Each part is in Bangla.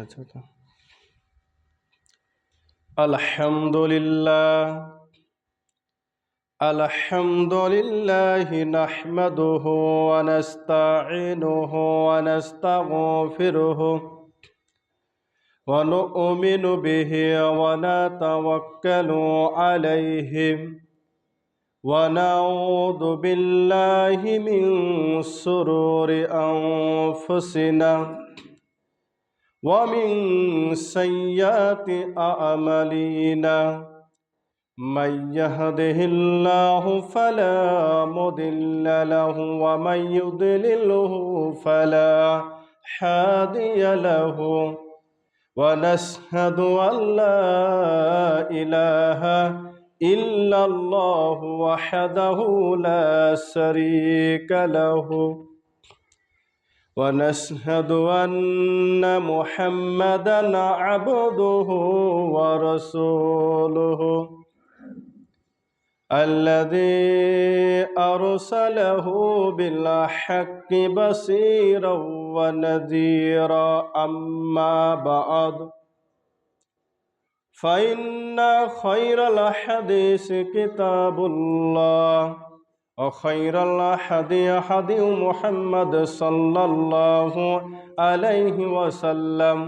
अच्छा अल्हम्दुलिल्लाह नहमदुहु व नस्तईनुहु व नस्तगफिरुहु व नु'मिनु बिहि व नतवक्कलु अलैहि व नऊदु बिल्लाहि मिन शुरूरि अनफुसिना वमिन सय्यिआति अअमालिना मन यहदिहिल्लाहु फला मुदिल्ल लहु व मन युद्लिलहु फला हादिय लहु व नशहदु अल्ला इलाहा इल्लल्लाहु वहदहु ला शरीका लहु ونشهد أن محمدا عبده ورسوله الذي أرسله بالحق بصيرا ونذيرا أما بعد فإن خير الحديث كتاب الله وخير الهدي هدي محمد صلى الله عليه وسلم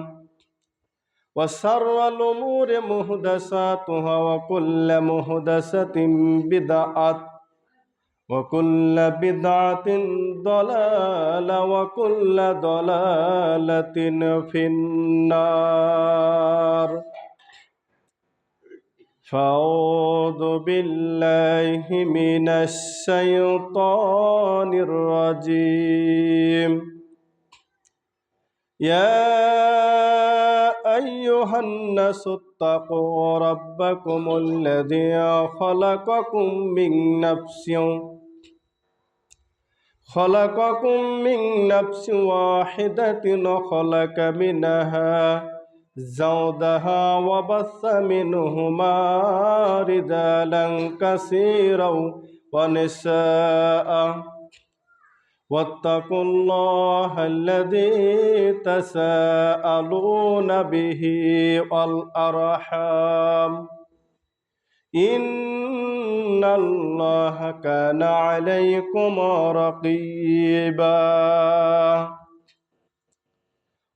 وشر الأمور محدثاتها وكل محدثة بدعة وكل بدعة ضلالة وكل ضلالة في النار فأعوذ بالله من الشيطان الرجيم يا أيها الناس اتقوا ربكم الذي خلقكم من نفس واحدة وخلق منها زوجها وبث منهما رجالا كثيرا ونساء واتقوا الله الذي تساءلون به والأرحام إن الله كان عليكم رقيبا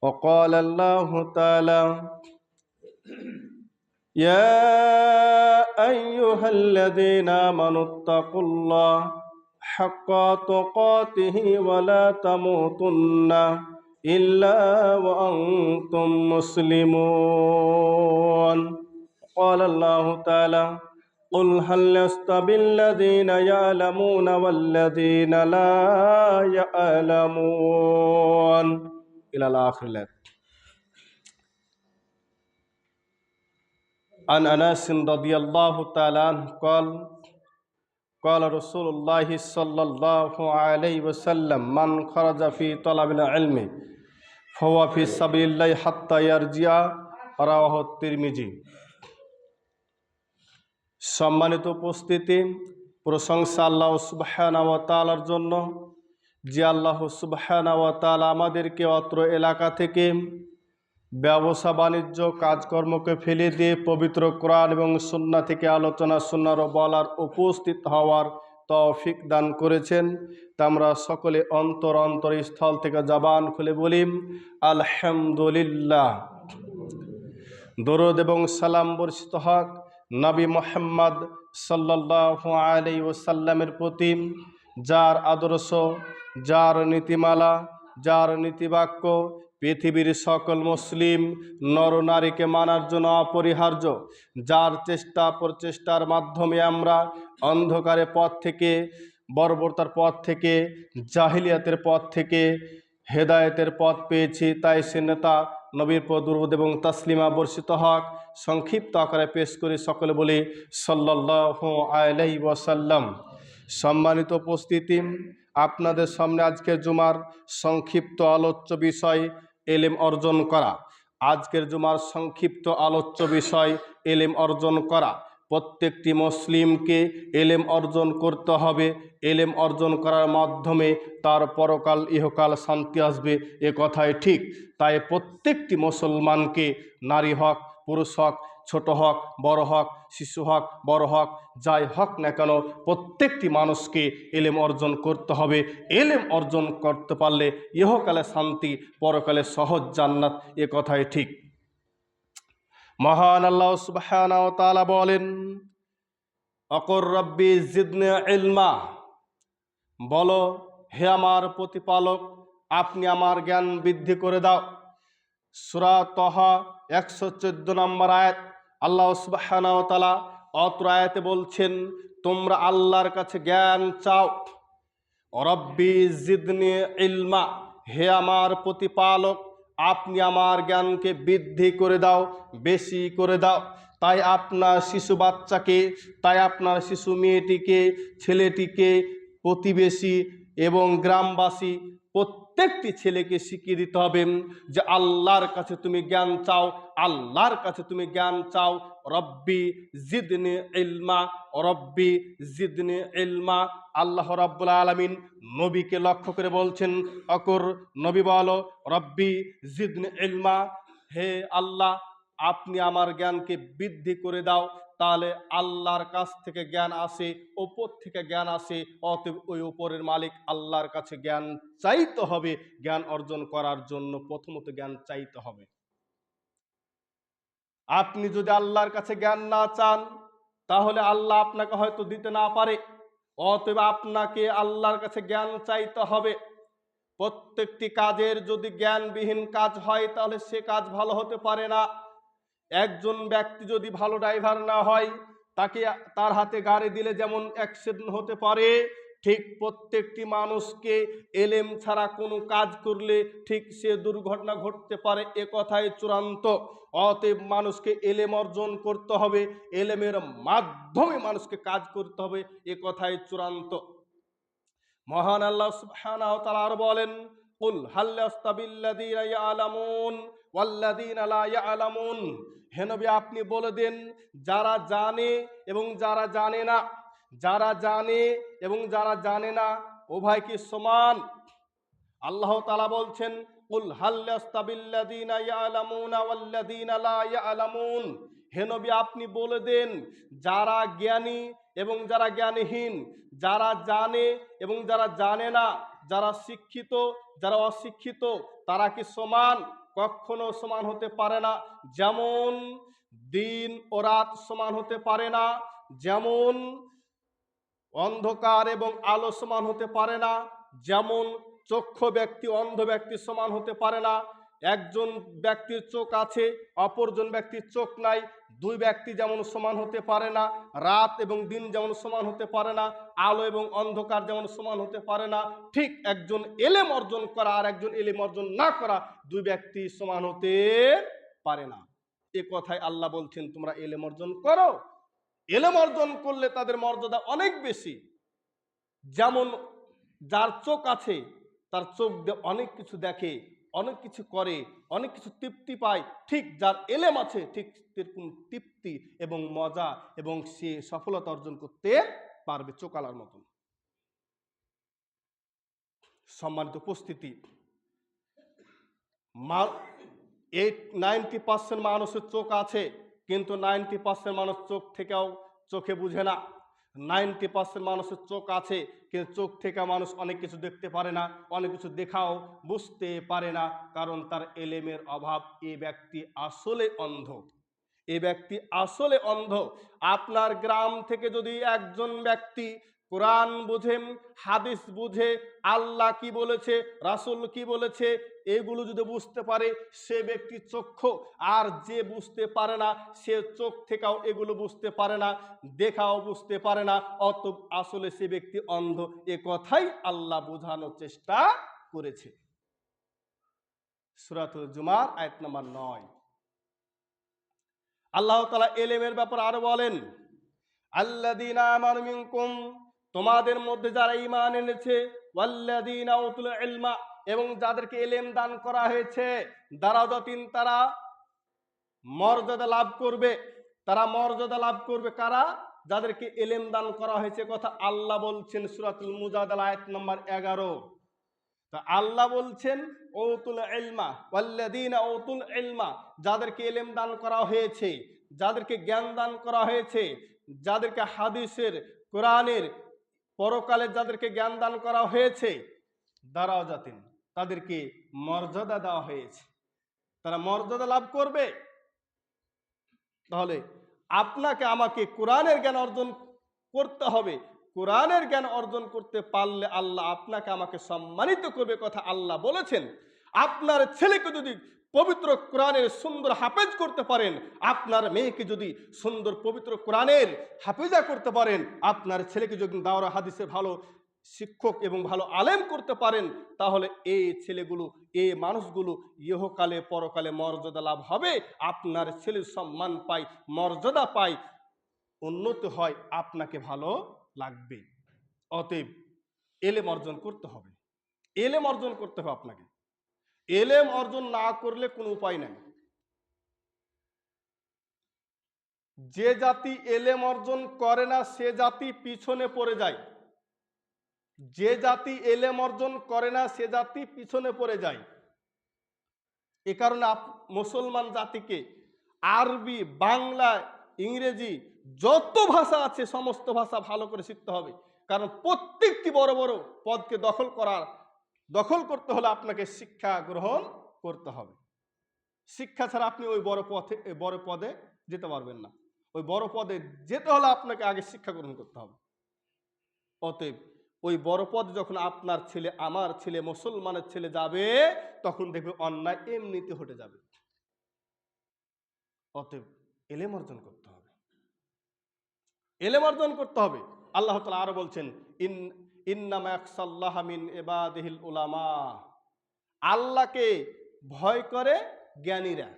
وقال الله تعالى يا أيها الذين آمنوا اتقوا الله حق تقاته ولا تموتن إلا وأنتم مسلمون قال الله تعالى قل هل يستوي الذين يعلمون والذين لا يعلمون إلى الآخر. عن أنس رضي الله تعالى عنه قال قال رسول الله صلى الله عليه وسلم من خرج في طلب العلم فهو في سبيل الله حتى يرجع رواه الترمذي। সম্মানিত উপস্থিতি, প্রশংসা আল্লাহ সুবহানাহু ওয়া তাআলার জন্য, যে আল্লাহ সুবহানাহু ওয়া তাআলা আমাদেরকে অত্র এলাকা থেকে ব্যবসা বাণিজ্য কাজকর্মকে ফেলে দিয়ে পবিত্র কোরআন এবং সুন্নাহ থেকে আলোচনা শোনার ও বলার উপস্থিত হওয়ার তৌফিক দান করেছেন। তা আমরা সকলে অন্তরস্থল থেকে জবান খুলে বলি আলহামদুলিল্লাহ। দরুদ এবং সালাম বর্ষিত হক নবী মুহাম্মদ সাল্লাল্লাহু আলাইহি ওয়াসাল্লামের প্রতি, যার আদর্শ, যার নীতিমালা, যার নীতিবাক্য পৃথিবীর সকল মুসলিম নরনারীকে মানার জন্য অপরিহার্য, যার চেষ্টা প্রচেষ্টার মাধ্যমে আমরা অন্ধকারের পথ থেকে, বর্বরতার পথ থেকে, জাহিলিয়াতের পথ থেকে হেদায়েতের পথ পেয়েছি, তাই সে নেতা নবীর পর দুরূদ এবং তাসলিমা বর্ষিত হক। সংক্ষিপ্ত আকারে পেশ করে সকলে বলি সাল্লাল্লাহু আলাইহি ওয়াসাল্লাম। সম্মানিত উপস্থিতি, আপনাদের সামনে আজকের জুমার সংক্ষিপ্ত আলোচ্য বিষয় ইলম অর্জন করা। আজকের জুমার সংক্ষিপ্ত আলোচ্য বিষয় ইলম অর্জন করা। প্রত্যেকটি মুসলিমকে এলেম অর্জন করতে হবে। এলেম অর্জন করার মাধ্যমে তার পরকাল ইহকাল শান্তি আসবে, এ কথাই ঠিক। তাই প্রত্যেকটি মুসলমানকে, নারী হোক পুরুষ হোক, ছোট হোক বড় হোক, শিশু হোক বড় হোক, যাই হোক না কেন, প্রত্যেকটি মানুষকে এলেম অর্জন করতে হবে। এলেম অর্জন করতে পারলে ইহকালে শান্তি, পরকালে সহজ জান্নাত, এ কথাই ঠিক। মহান আল্লাহ সুবহানাহু ওয়া তাআলা বলেন, অকর রব্বি জিদনি ইলমা, বলো হে আমার প্রতিপালক, আপনি আমার জ্ঞান বৃদ্ধি করে দাও। সূরা তাহা 114 নম্বর আয়াত। আল্লাহ সুবহানাহু ওয়া তাআলা অত্র আয়াতে বলছেন, তোমরা আল্লাহর কাছে জ্ঞান চাও। রব্বি জিদনি ইলমা, হে আমার প্রতিপালক, আপনি আমার জ্ঞানকে বৃদ্ধি করে দাও, বেশি করে দাও। তাই আপনার শিশু বাচ্চাকে, তাই আপনার শিশু মেয়েটিকে, ছেলেটিকে, প্রতিবেশী এবং গ্রামবাসী প্রত্যেকটি ছেলেকে শিখিয়ে দিতে হবে যে আল্লাহর কাছে তুমি জ্ঞান চাও, আল্লাহর কাছে তুমি জ্ঞান চাও। রব্বি জিদনি ইলমা, রব্বি জিদনি ইলমা। আল্লাহ রাব্বুল আলামিন নবীকে লক্ষ্য করে বলছেন, অকর নবী বলো রব্বি জিদনি ইলমা, হে আল্লাহ আপনি আমার জ্ঞানকে বৃদ্ধি করে দাও। তাহলে আল্লাহর কাছ থেকে জ্ঞান আসে, ওপর থেকে জ্ঞান আসে, অতএব ওই উপরের মালিক আল্লাহর কাছে জ্ঞান চাইতে হবে। জ্ঞান অর্জন করার জন্য প্রথমত জ্ঞান চাইতে হবে। আপনি যদি আল্লাহর কাছে জ্ঞান না চান, তাহলে আল্লাহ আপনাকে হয়তো দিতে না পারে। অতএব আপনাকে আল্লাহর কাছে জ্ঞান চাইতে হবে। প্রত্যেকটি কাজের যদি জ্ঞানবিহীন কাজ হয়, তাহলে সে কাজ ভালো হতে পারে না। একজন ব্যক্তি যদি ভালো ড্রাইভার না হয়, তাকে তার হাতে গাড়ি দিলে যেমন অ্যাক্সিডেন্ট হতে পারে, ঠিক প্রত্যেকটি মানুষকে এলেম ছাড়া কোনো কাজ করলে ঠিক সে দুর্ঘটনা ঘটতে পারে, এ কথাই চূড়ান্ত। অতএব মানুষকে এলেম অর্জন করতে হবে, এলেমের মাধ্যমে মানুষকে কাজ করতে হবে, এ কথাই চূড়ান্ত। মহান আল্লাহ সুবহানাহু ওয়া তাআলা আর বলেন, কুল হাল ইয়াস্তাবিল্লাযীনা ইয়ালামুন ওয়াল্লাযীনা লা ইয়ালামুন, হে নবী আপনি বলে দেন, যারা জানে এবং যারা জানে না, যারা জানে এবং যারা জানে না উভয় কি সমান? আল্লাহ তাআলা বলছেন, কুল হাল ইয়াস্তাবিল্লাযীনা ইয়ালামুনা ওয়াল্লাযীনা লা ইয়ালামুন, হে নবী আপনি বলে দেন, যারা জ্ঞানী এবং যারা জ্ঞানহীন, যারা জানে এবং যারা জানে না, যারা শিক্ষিত যারা অশিক্ষিত, তারা কি সমান? কখনো সমান হতে পারে না। যেমন দিন ও রাত সমান হতে পারে না, যেমন অন্ধকার এবং আলো সমান হতে পারে না, যেমন চক্ষু ব্যক্তি অন্ধ ব্যক্তি সমান হতে পারে না। একজন ব্যক্তির চোখ আছে, অপরজন ব্যক্তির চোখ নাই, দুই ব্যক্তি যেমন সমান হতে পারে না। রাত এবং দিন যেমন সমান হতে পারে না, আলো এবং অন্ধকার যেমন সমান হতে পারে না, ঠিক একজন এলেম অর্জন করা আর একজন এলেম অর্জন না করা, দুই ব্যক্তি সমান হতে পারে না। এ কথাই আল্লাহ বলছেন, তোমরা এলেম অর্জন করো। এলেম অর্জন করলে তাদের মর্যাদা অনেক বেশি। যেমন যার চোখ আছে, তার চোখ দিয়ে অনেক কিছু দেখে, অনেক কিছু করে, অনেক কিছু তৃপ্তি পায়, ঠিক যার এলেম আছে ঠিক সেরকম তৃপ্তি এবং মজা এবং সে সফলতা অর্জন করতে পারবে চোকালার মতন। সম্মানিত উপস্থিতি, 90% মানুষের চোখ আছে, কিন্তু 90% মানুষ চোখ থেকেও চোখে বুঝে না। 90% মানুষের চোখ আছে, কিন্তু চোখ থেকে মানুষ অনেক কিছু দেখতে পারে না, অনেক কিছু দেখাও বুঝতে পারে না, কারণ তার এলেমের অভাব। এই ব্যক্তি আসলে অন্ধ, এই ব্যক্তি আসলে অন্ধ। আপনার গ্রাম থেকে যদি একজন ব্যক্তি কোরআন বুঝে, হাদিস বুঝে, আল্লাহ কি বলেছে, রাসূল কি বলেছে, এগুলো যদি বুঝতে পারে, সে ব্যক্তি চক্ষু। আর যে বুঝতে পারে না, সে চোখ থেকেও এগুলো বুঝতে পারে না, দেখাও বুঝতে পারে না, অত আসলে সে ব্যক্তি অন্ধ। এ কথাই আল্লাহ বোঝানোর চেষ্টা করেছে। সূরাতুল জুমার আয়াত নম্বর 9। আল্লাহ তাআলা এলেমের ব্যাপারে আরো বলেন, আল্লাযীনা আমানু মিনকুম, তোমাদের মধ্যে যারা ঈমান এনেছে, ওয়াল্লাযীনা উতুল ইলমা, এবং যাদেরকে এলেম দান করা হয়েছে, দারাজাতিন, তারা মর্যাদা লাভ করবে। তারা মর্যাদা লাভ করবে কারা? যাদেরকে ইলম দান করা হয়েছে। কথা আল্লাহ বলছেন সূরাতুল মুজাদালা আয়াত নম্বর 11। তা আল্লাহ বলছেন উতুল ইলমা ওয়াল্লাযীনা উতুল ইলমা, যাদেরকে ইলম দান করা হয়েছে, যাদেরকে জ্ঞান দান করা হয়েছে, যাদেরকে হাদিসের, কোরআনের, পরকালে যাদেরকে জ্ঞান দান করা হয়েছে, দারাজাতিন, তাদেরকে মর্যাদা দেওয়া হয়েছে, তারা মর্যাদা লাভ করবে। তাহলে আপনাকে আমাকে কোরআনের জ্ঞান অর্জন করতে হবে। কোরআনের জ্ঞান অর্জন করতে পারলে আল্লাহ আপনাকে আমাকে সম্মানিত করবে, কথা আল্লাহ বলেছেন। আপনার ছেলেকে যদি পবিত্র কোরআনের সুন্দর হাফেজ করতে পারেন, আপনার মেয়েকে যদি সুন্দর পবিত্র কোরআনের হাফেজা করতে পারেন, আপনার ছেলেকে যদি দাওরা হাদিসের ভালো শিক্ষক এবং ভালো আলেম করতে পারেন, তাহলে এই ছেলেগুলো, এই মানুষগুলো ইহকালে পরকালে মর্যাদা লাভ হবে। আপনার ছেলে সম্মান পায়, মর্যাদা পায়, উন্নত হয়, আপনাকে ভালো লাগবে। অতএব এলেম অর্জন করতে হবে, এলেম অর্জন করতে হবে আপনাকে। এলেম অর্জন না করলে কোনো উপায় নাই। যে জাতি এলেম অর্জন করে না সে জাতি পিছনে পড়ে যায়। যে জাতি এলেম অর্জন করে না সে জাতি পিছনে পড়ে যায়। এ কারণে মুসলমান জাতিকে আরবি, বাংলা, ইংরেজি যত ভাষা আছে সমস্ত ভাষা ভালো করে শিখতে হবে। কারণ প্রত্যেকটি বড় বড় পদকে দখল করতে হলে আপনাকে শিক্ষা গ্রহণ করতে হবে। শিক্ষা ছাড়া আপনি ওই বড় পদে যেতে পারবেন না। ওই বড় পদে যেতে হলে আপনাকে আগে শিক্ষা গ্রহণ করতে হবে। অতএব ওই বড় পদ যখন আপনার ছেলে, আমার ছেলে, মুসলমানের ছেলে যাবে, তখন দেখবে অন্যায় এমনিতে হটে যাবে। অতএব ইলম অর্জন করতে হবে, ইলম অর্জন করতে হবে। আল্লাহ তাআলা আরো বলছেন ইন্নামা ইয়াখশাল্লাহা মিন ইবাদিহিল উলামা, আল্লাহকে ভয় করে জ্ঞানীরা।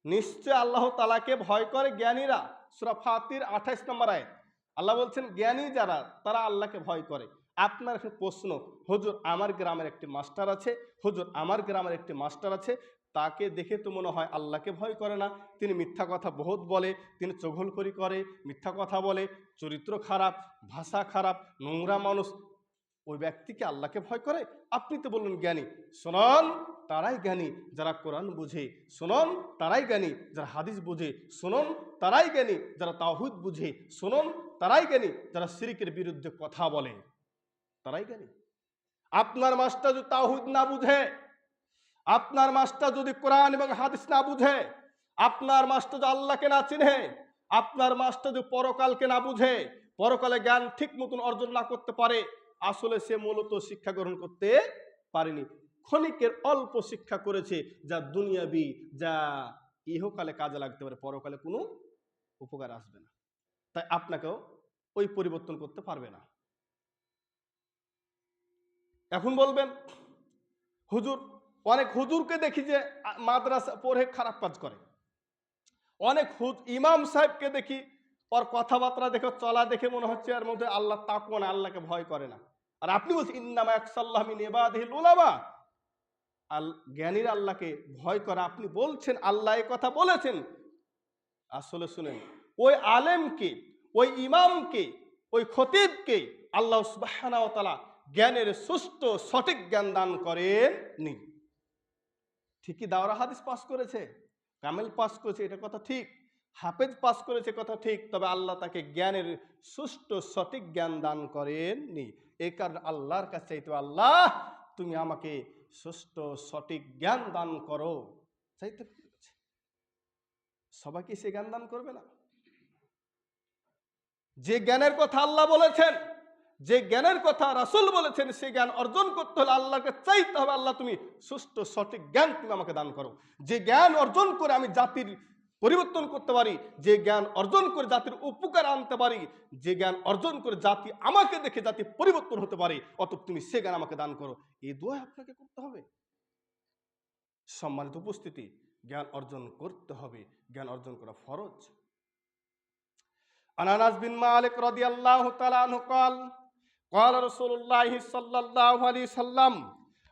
নিশ্চয় আল্লাহ তাআলাকে ভয় করে জ্ঞানীরা। সূরা ফাতির 28 নম্বর আয়াত। আল্লাহ বলছেন জ্ঞানী যারা, তারা আল্লাহকে ভয় করে। আপনার প্রশ্ন, হুজুর আমার গ্রামের একটি মাস্টার আছে, হুজুর আমার গ্রামের একটি মাস্টার আছে, তাকে দেখে তো মনে হয় আল্লাহকে ভয় করে না, তিনি মিথ্যা কথা বহুত বলে, তিনি চগলখড়ি করে, মিথ্যা কথা বলে, চরিত্র খারাপ, ভাষা খারাপ, নোংরা মানুষ, ওই ব্যক্তিকে আল্লাহকে ভয় করে? আপনি তো বললেন জ্ঞানী। শুনুন, তারাই জ্ঞানী যারা কোরআন বুঝে। শুনুন, তারাই জ্ঞানী যারা হাদিস বুঝে। শুনুন, তারাই জ্ঞানী যারা তাওহীদ বুঝে। শুনুন, তারাই জ্ঞানী যারা শিরকের বিরুদ্ধে কথা বলে। তারাই জ্ঞানী। আপনার মাস্টার যদি তাওহীদ না বুঝে, আপনার মাস্টার যদি কোরআন এবং হাদিস না বুঝে, আপনার মাস্টার যদি আল্লাহকে না চিনে, আপনার মাস্টার যদি পরকালকে না বুঝে, পরকালে জ্ঞান ঠিক মতন অর্জন না করতে পারে, আসলে সে মূলত শিক্ষা গ্রহণ করতে পারেনি। ক্ষণিকের অল্প শিক্ষা করেছে, যা দুনিয়াবি, যা ইহকালে কাজে লাগতে পারে, পরকালে কোনো উপকার আসবে না। তাই আপনাকেও ওই পরিবর্তন করতে পারবে না। এখন বলবেন হুজুর, অনেক হুজুরকে দেখি যে মাদ্রাসা পড়ে খারাপ কাজ করে। অনেক ইমাম সাহেবকে দেখি, ওর কথাবার্তা দেখে, চলা দেখে মনে হচ্ছে এর মধ্যে আল্লাহ তাকওয়া না, আল্লাহকে ভয় করে না। আর আপনি বলছেন ইন্নামা ইয়াখশাল্লাহা মিন ইবাদিহিল উলামা, জ্ঞানীরা আল্লাহকে ভয় করে। আপনি বলছেন আল্লাহ এই কথা বলেছেন। আসলে শুনেন, ওই আলেমকে, ওই ইমামকে, ওই খতিবকে আল্লাহ সুবহানাহু ওয়া তাআলা জ্ঞানের সুষ্ঠু সঠিক জ্ঞান দান করেননি। ঠিকই দাওরা হাদিস পাস করেছে, কামেল পাস করেছে, এটা কথা ঠিক, হাফেজ পাস করেছে, কথা ঠিক, তবে আল্লাহ তাকে জ্ঞানের সুষ্ঠু সঠিক জ্ঞান দান করেননি। এই কারণে আল্লাহর কাছে চাইতে, আল্লাহ তুমি আমাকে সুষ্ঠু সঠিক জ্ঞান দান করো, চাইতে। সবাইকে সে জ্ঞান দান করবে না। যে জ্ঞানের কথা আল্লাহ বলেছেন, যে জ্ঞানের কথা রাসূল বলেছেন, সে জ্ঞান অর্জন করতে হলে আল্লাহকে চাইতে হবে, আল্লাহ তুমি সুষ্ঠু সঠিক জ্ঞান তুমি আমাকে দান করো। যে জ্ঞান অর্জন করে আমি জাতির পরিবর্তন করতে পারি, যে জ্ঞান অর্জন করে জাতির উপকার আনতে পারি, যে জ্ঞান অর্জন করে জাতি আমাকে দেখে জাতি পরিবর্তন হতে পারে, অতএব তুমি সে জ্ঞান আমাকে দান করো। এই দোয়া আপনাকে করতে হবে। সম্মানিত উপস্থিতি, জ্ঞান অর্জন করতে হবে, জ্ঞান অর্জন করা ফরজ। আনাস বিন মালিক রাদিয়াল্লাহু তাআলা আনহু قال قال رسول الله صلى الله عليه وسلم,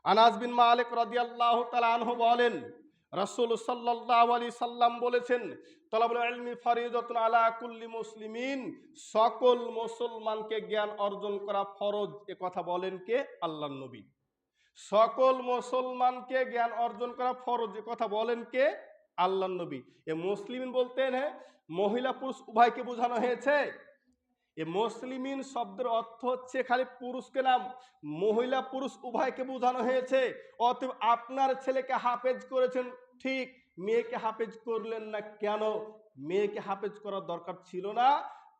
আনাস বিন মালিক রাদিয়াল্লাহু তাআলা আনহু বলেন, রাসূল সাল্লাল্লাহু আলাইহি সাল্লাম বলেছেন, তলাবুল ইলমি ফরিদাতুন আলা কুল্লি মুসলিমিন, সকল মুসলমানকে জ্ঞান অর্জন করা ফরজ। এ কথা বলেন কে? আল্লাহর নবী। সকল মুসলমানকে জ্ঞান অর্জন করা ফরজ, এ কথা বলেন কে? আল্লাহর নবী। এ মুসলিমিন বলতেন হ্যাঁ মহিলা পুরুষ উভয়কে বোঝানো হয়েছে। এ মুসলিমিন শব্দের অর্থ হচ্ছে খালি পুরুষকে না, মহিলা পুরুষ উভয়কে বোঝানো হয়েছে। অতএব আপনার ছেলেকে হাফেজ করেছেন ঠিক, মেয়েকে হাফেজ করলেন না কেন? মেয়েকে হাফেজ করার দরকার ছিল না।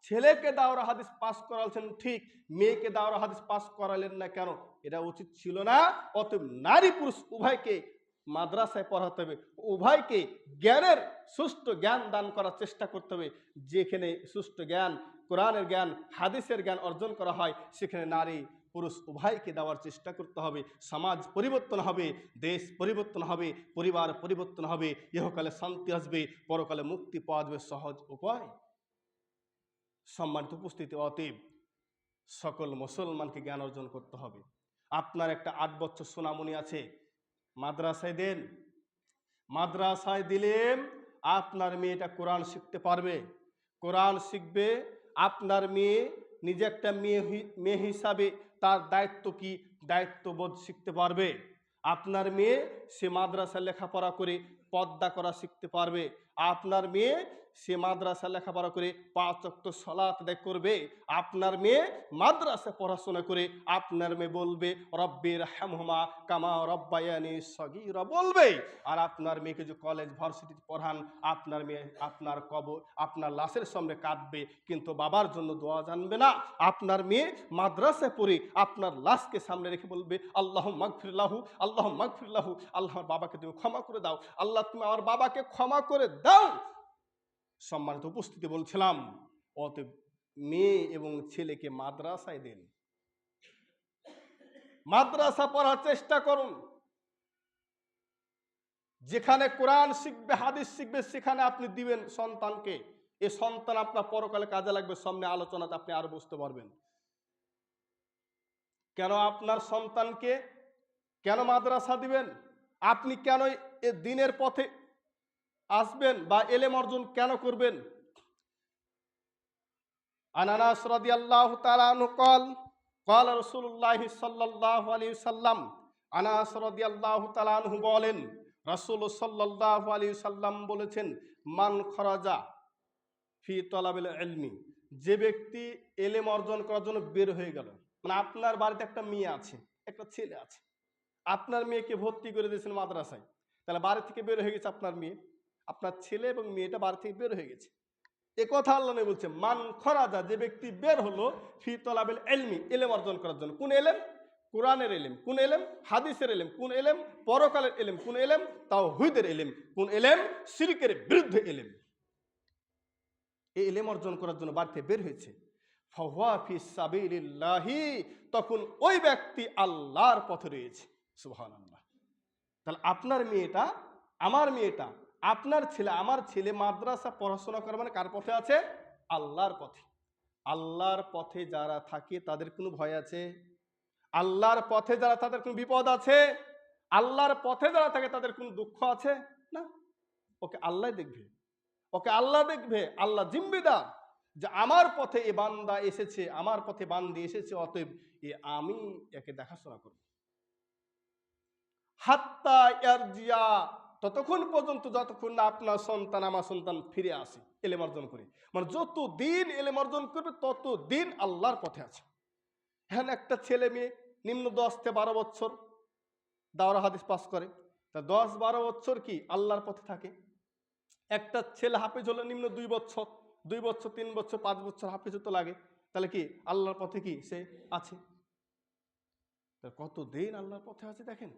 ছেলেকে দাওরা হাদিস পাস করালেন ঠিক, মেয়েকে দাওরা হাদিস পাস করালেন না কেন? এটা উচিত ছিল না। অতএব নারী পুরুষ উভয়কে মাদ্রাসায় পড়াতে হবে, উভয়কে জ্ঞানের সুষ্ঠু জ্ঞান দান করার চেষ্টা করতে হবে। যেখানে সুষ্ঠু জ্ঞান, কোরআনের জ্ঞান, হাদিসের জ্ঞান অর্জন করা হয়, সেখানে নারী পুরুষ উভয়কে দেওয়ার চেষ্টা করতে হবে। সমাজ পরিবর্তন হবে, দেশ পরিবর্তন হবে, পরিবার পরিবর্তন হবে, ইহকালে শান্তি আসবে, পরকালে মুক্তি পাওয়া যাবে সহজ উপায়। সম্মানিত উপস্থিতি, অতএব সকল মুসলমানকে জ্ঞান অর্জন করতে হবে। আপনার একটা 8 বছর সোনামণি আছে, মাদ্রাসায় দেন। মাদ্রাসায় দিলেন, আপনার মেয়েটা কোরআন শিখতে পারবে, কোরআন শিখবে। আপনার মেয়ে নিজে একটা মেয়ে হিসাবে তার দায়িত্ব কি, দায়িত্ববোধ শিখতে পারবে। আপনার মেয়ে সে মাদ্রাসা লেখাপড়া করে পর্দা করা শিখতে পারবে। আপনার মেয়ে সে মাদ্রাসা লেখাপড়া করে 5 ওয়াক্ত সালাত আদায় করবে। আপনার মেয়ে মাদ্রাসা পড়াশোনা করে আপনার মেয়ে বলবে রব্বির হামহুমা কামা রব্বায়ানি সগীরা বলবে। আর আপনার মেয়েকে যে কলেজ ভার্সিটিতে পড়ান, আপনার মেয়ে আপনার লাশের সামনে কাঁদবে, কিন্তু বাবার জন্য দোয়া জানবে না। আপনার মেয়ে মাদ্রাসায় পড়ে আপনার লাশকে সামনে রেখে বলবে আল্লাহ মাগফিরলাহু, আল্লাহ মাগফিরলাহু, আল্লাহ বাবাকে তুমি ক্ষমা করে দাও, আল্লাহ তুমি আমার বাবাকে ক্ষমা করে দাও। সম্মানিত উপস্থিতি, বলছিলাম অতএব মেয়ে এবং ছেলেকে মাদ্রাসায় দেন, মাদ্রাসা পড়ার চেষ্টা করুন। যেখানে কোরআন শিখবে, হাদিস শিখবে, সেখানে আপনি দিবেন সন্তানকে। এ সন্তান আপনার পরকালে কাজে লাগবে। সামনে আলোচনাতে আপনি আরো বুঝতে পারবেন কেন আপনার সন্তানকে কেন মাদ্রাসা দিবেন, আপনি কেন এ দিনের পথে আসবেন বা এলেম অর্জন কেন করবেন। আনাস রাদিয়াল্লাহু তাআলা আনহু قال قال রাসূলুল্লাহ সাল্লাল্লাহু আলাইহি সাল্লাম, আনাস রাদিয়াল্লাহু তাআলা আনহু বলেন রাসূল সাল্লাল্লাহু আলাইহি সাল্লাম বলেছেন, মান খরাজা ফি তলাবিল ইলমি, যে ব্যক্তি এলেম অর্জন করার জন্য বের হয়ে গেল। মানে আপনার বাড়িতে একটা মেয়ে আছে, একটা ছেলে আছে, আপনার মেয়েকে ভর্তি করে দিয়েছেন মাদ্রাসায়, তাহলে বাড়ি থেকে বের হয়ে গেছে আপনার মেয়ে, আপনার ছেলে এবং মেয়েটা বাড়ি থেকে বের হয়ে গেছে। এ কথা আল্লাহ নবী বলছে, মান খরাজা, যে ব্যক্তি বের হলো ফি তলাবিল ইলমি, এলেম অর্জন করার জন্য। কোন এলেম? কোরআনের এলেম। কোন এলেম? হাদিসের এলেম। কোন এলেম? পরকালের এলেম। কোন এলেম? তাওহীদের এলেম। কোন এলেম? শিরকের বিরুদ্ধে এলেম। এই এলেম অর্জন করার জন্য বাড়ি থেকে বের হয়েছে। ফাহুয়া ফি সাবিলিল্লাহি, তখন ওই ব্যক্তি আল্লাহর পথে রয়েছে। সুবহানাল্লাহ। তাহলে আপনার মেয়েটা, আমার মেয়েটা, আপনার ছেলে, আমার ছেলে মাদ্রাসা পড়াশোনা করে মানে কার পথে আছে? আল্লাহর পথে। আল্লাহর পথে যারা থাকে তাদের কোনো ভয় আছে? আল্লাহর পথে যারা, তাদের কোনো বিপদ আছে? আল্লাহর পথে যারা থাকে তাদের কোনো দুঃখ আছে? না। ওকে আল্লাহ দেখবে, ওকে আল্লাহ দেখবে। আল্লাহ জিম্মেদার যে আমার পথে এ বান্দা এসেছে, আমার পথে বান্দি এসেছে, অতএব এ আমি একে দেখাশোনা করব। হাত্তা ইয়ারজিয়া, ততক্ষণ পর্যন্ত যতক্ষণ না আপনার সন্তান, আমার সন্তান ফিরে আসে এলেম অর্জন করে। মানে যত দিন এলেম অর্জন করবে তত দিন আল্লাহর পথে আছে। হ্যাঁ, একটা ছেলে মেয়ে নিম্ন 10 থেকে 12 বছর দাওরা হাদিস পাস করে, তা 10-12 বছর কি আল্লাহর পথে থাকে। একটা ছেলে হাফেজ হলো নিম্ন 2 বছর, 2 বছর 3 বছর 5 বছর হাফেজ হতে লাগে, তাহলে কি আল্লাহর পথে কি সে আছে। কত দিন আল্লাহর পথে আছে দেখেন।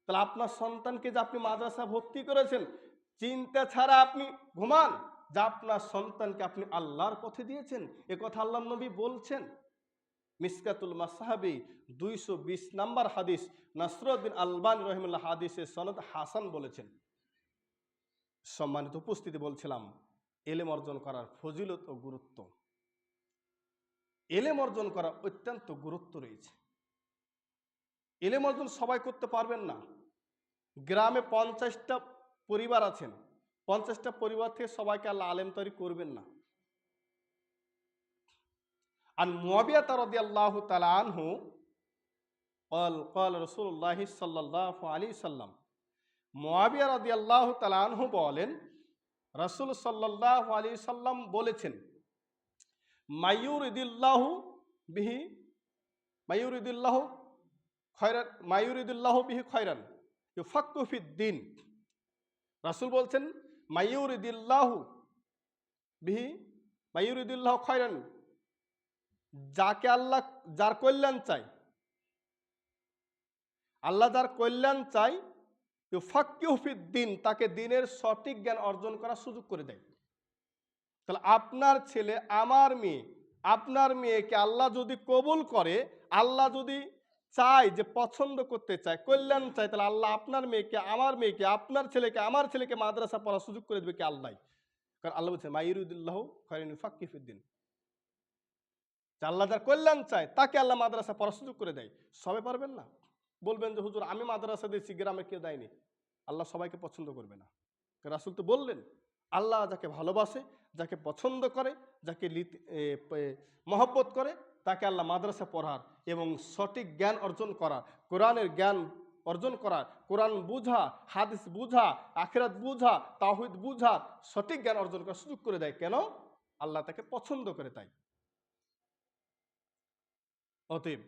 তাহলে আপনার সন্তানকে যে আপনি মাদ্রাসা ভর্তি করেছেন, চিন্তা ছাড়া আপনি ঘুমান যে আপনার সন্তানকে আপনি আল্লাহর পথে দিয়েছেন। এ কথা আল্লাহর নবী বলছেন। মিসকাতুল মাসাহাবি 220 নম্বর হাদিস, নাসরুদ্দিন আলবানী রহিমাহুল্লাহ হাদিসের সনদ হাসান বলেছেন। সম্মানিত উপস্থিতি, বলছিলাম এলেম অর্জন করার ফজিলত ও গুরুত্ব। এলেম অর্জন করা অত্যন্ত গুরুত্ব রয়েছে। এলেম অর্জন সবাই করতে পারবেন না। গ্রামে 50টা পরিবার আছেন, 50টা পরিবার থেকে সবাইকে আল্লাহ আলেম তৈরি করবেন না। আর মুয়াবিয়া রাদিয়াল্লাহু তাআলা আনহু قال রাসূলুল্লাহ সাল্লাল্লাহু আলাইহি সাল্লাম, মুয়াবিয়া রাদিয়াল্লাহু তাআলা আনহু বলেন, রাসূল সাল্লাল্লাহু আলাইহি সাল্লাম বলেছেন, মাইয়ুরিদিল্লাহু বিহি মাইয়ুরিদিল্লাহু খয়রান মাইয়ুরিদিল্লাহু বিহি খয়রান ইউফাক্কিহু ফিদ্দিন। রাসূল বলছেন, মাইয়ুরিদিল্লাহু বিহি মাইয়ুরিদিল্লাহু খয়রান, যাকে আল্লাহ যার কল্যাণ চাই, আল্লাহ যার কল্যাণ চাই, ইউফাক্কিহু ফিদ্দিন, তাকে দ্বীনের সঠিক জ্ঞান অর্জন করার সুযোগ করে দেয়। তাহলে আপনার ছেলে, আমার মেয়ে, আপনার মেয়েকে আল্লাহ যদি কবুল করে, আল্লাহ যদি চায় যে পছন্দ করতে চায়, কল্যাণ চায়, তাহলে আল্লাহ আপনার মেয়েকে, আমার মেয়েকে, আপনার ছেলেকে, আমার ছেলেকে মাদ্রাসা পড়ার সুযোগ করে দেবে কি আল্লাহ। কারণ আল্লাহ বলছে মাইয়ুরিদুল্লাহু খয়রান ইউফাক্কিহু ফিদ্দিন, আল্লাহ যার কল্যাণ চায় তাকে আল্লাহ মাদ্রাসা পড়ার সুযোগ করে দেয়। সবাই পারবেন না, বলবেন যে হুজুর আমি মাদ্রাসা দিয়েছি, গ্রামে কেউ দেয়নি। আল্লাহ সবাইকে পছন্দ করবে না। রাসূল তো বললেন, আল্লাহ যাকে ভালোবাসে, যাকে পছন্দ করে, যাকে মহব্বত করে, তাকে আল্লাহ মাদ্রাসা পড়ার এবং সঠিক জ্ঞান অর্জন করার, কোরআনের জ্ঞান অর্জন করার, কোরআন বুঝা, হাদিস বুঝা, আখিরাত বুঝা, তাওহীদ বুঝা, সঠিক জ্ঞান অর্জন করার সুযোগ করে দেয়। কেন? আল্লাহ তাকে পছন্দ করে তাই। অতএব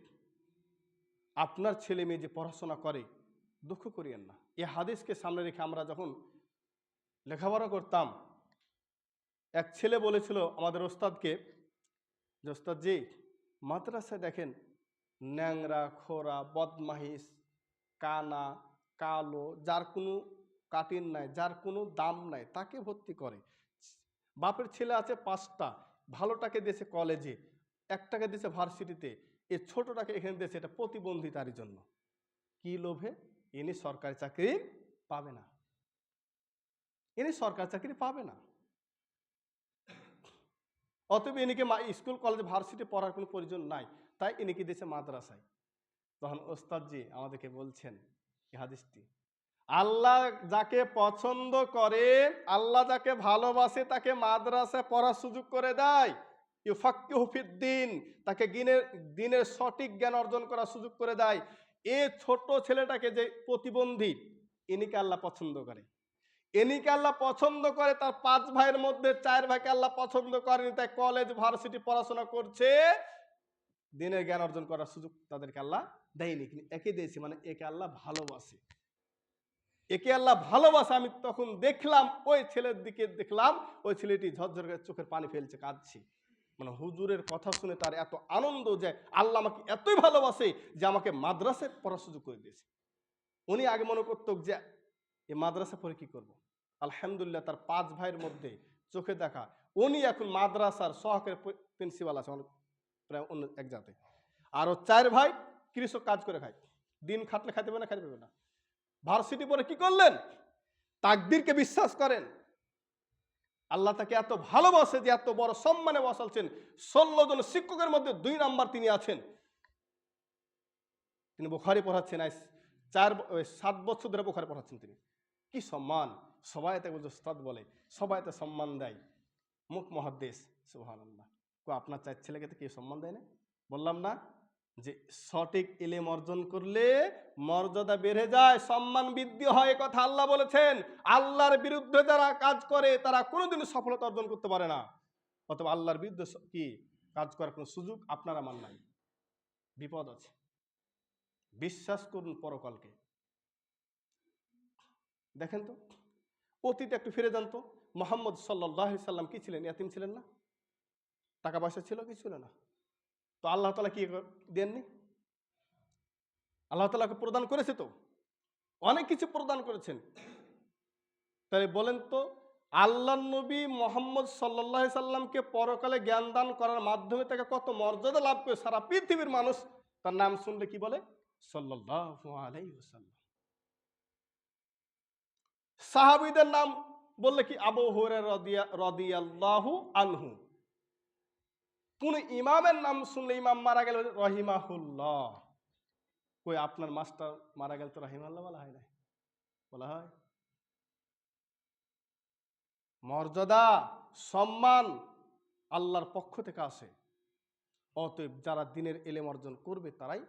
আপনার ছেলে মেয়ে যে পড়াশোনা করে, দুঃখ করিয়েন না। এই হাদিসকে সামনে রেখে আমরা যখন লেখাপড়া করতাম, এক ছেলে বলেছিল আমাদের ওস্তাদকে যে ওস্তাদ জি, মাদ্রাসায় দেখেন ন্যাংরা, খোরা, বদমাহিস, কানা, কালো, যার কোনো কাটিন নাই, যার কোনো দাম নাই, তাকে ভর্তি করে। বাপের ছেলে আছে 5টা, ভালোটাকে দিয়েছে কলেজে, একটাকে দিয়েছে ভার্সিটিতে, এই ছোটটাকে এখানে দিয়েছে, এটা প্রতিবন্ধী তারই জন্য। কি লোভে? ইনি সরকারি চাকরি পাবে না, ইনি সরকারি চাকরি পাবে না। অতএব ইনিকে স্কুল কলেজ ভার্সিটি পড়ার কোনো প্রয়োজন নাই, তাই ইনিকে দিয়েছে মাদ্রাসায়। তখন ওস্তাদজি আমাদেরকে বলছেন এই হাদিসটি, আল্লাহ যাকে পছন্দ করে, আল্লাহ যাকে ভালোবাসে, তাকে মাদ্রাসায় পড়ার সুযোগ করে দেয়। ইউফাক্কিহু ফিদ্দিন, তাকে দ্বীনের সঠিক জ্ঞান অর্জন করার সুযোগ করে দেয়। এই ছোট ছেলেটাকে যে প্রতিবন্ধী, ইনিকে আল্লাহ পছন্দ করে। এনিকে আল্লাহ পছন্দ করে, তার 5 ভাইয়ের মধ্যে 4 ভাইকে আল্লাহ পছন্দ করেনি, তাই কলেজ ভার্সিটি পড়াশোনা করছে, দ্বীনের জ্ঞান অর্জন করার সুযোগ তাদেরকে আল্লাহ দেয়নি, কিন্তু একে দিয়েছে, মানে একে আল্লাহ ভালোবাসে, একে আল্লাহ ভালোবাসে। আমি তখন দেখলাম, ওই ছেলের দিকে দেখলাম, ওই ছেলেটি ঝরঝর করে চোখের পানি ফেলছে, কাঁদছে। মানে হুজুরের কথা শুনে তার এত আনন্দ যে আল্লাহ আমাকে এতই ভালোবাসে যে আমাকে মাদ্রাসায় পড়ার সুযোগ করে দিয়েছে। উনি আগে মনে করত যে এই মাদ্রাসা পড়ে কি করব। আলহামদুলিল্লাহ, তার 5 ভাইয়ের মধ্যে চোখে দেখা উনি এখন মাদ্রাসার সহকারী প্রিন্সিপাল আছে, প্রায় অন্য এক জাতে। আরও 4 ভাই কৃষক কাজ করে খায়, দিন খাটলে খাইতে পারে না, খাইতে পারবে না। ভার্সিটি পরে কি করলেন? তাকদীরকে বিশ্বাস করেন। আল্লাহ তাকে এত ভালোবাসে যে এত বড় সম্মানে বসালছেন। 16 জন শিক্ষকের মধ্যে 2 নাম্বার তিনি আছেন। তিনি বুখারী পড়াচ্ছেন, 7 বছর ধরে বুখারী পড়াচ্ছেন তিনি। কি সম্মান! সবাই তাকে উস্তাদ বলে, সবাই তাকে সম্মান দেয়। মুখ মুহাদ্দিস, সুবহানাল্লাহ। আপনার 4 ছেলেকে তো কেউ সম্মান দেয় না? বললাম না যে সঠিক ইলম অর্জন করলে মর্যাদা বেড়ে যায়, সম্মান বৃদ্ধি হয়, কথা আল্লাহ বলেছেন। আল্লাহর বিরুদ্ধে যারা কাজ করে তারা কোনোদিন সফলতা অর্জন করতে পারে না। অথবা আল্লাহর বিরুদ্ধে কি কাজ করার কোনো সুযোগ আপনার আমার নাই। বিপদ আছে। বিশ্বাস করুন পরকালকে। দেখেন তো, অতীতে একটু ফিরে যান তো, মুহাম্মদ সাল্লাল্লাহু আলাইহি সাল্লাম কি ছিলেন? ইয়াতিম ছিলেন না? টাকা পয়সা ছিল কি ছিল না? তো আল্লাহ তাআলা কি দেননি? আল্লাহ তাআলাকে প্রদান করেছে, তো অনেক কিছু প্রদান করেছেন। তাই বলেন তো, আল্লাহর নবী মুহাম্মদ সাল্লাল্লাহু আলাইহি সাল্লামকে পরকালে জ্ঞান দান করার মাধ্যমে তাকে কত মর্যাদা লাভ করে, সারা পৃথিবীর মানুষ তার নাম শুনলে কি বলে? সাল্লাল্লাহু আলাইহি ওয়াসাল্লাম। সাহাবীদের নাম বললে কি? আবু হুরায়রা রাদিয়াল্লাহু আনহু। কোন ইমামের নাম শুনলে ইমাম মারা গেলে রহিমাহুল্লাহ। কই আপনার মাস্টার মারা গেল তো রহিমাহুল্লাহ বলা হয় না? বলা হয়? মর্যাদা, সম্মান আল্লাহর পক্ষ থেকে আসে। অতএব যারা দ্বীনের ইলম অর্জন করবে তারাই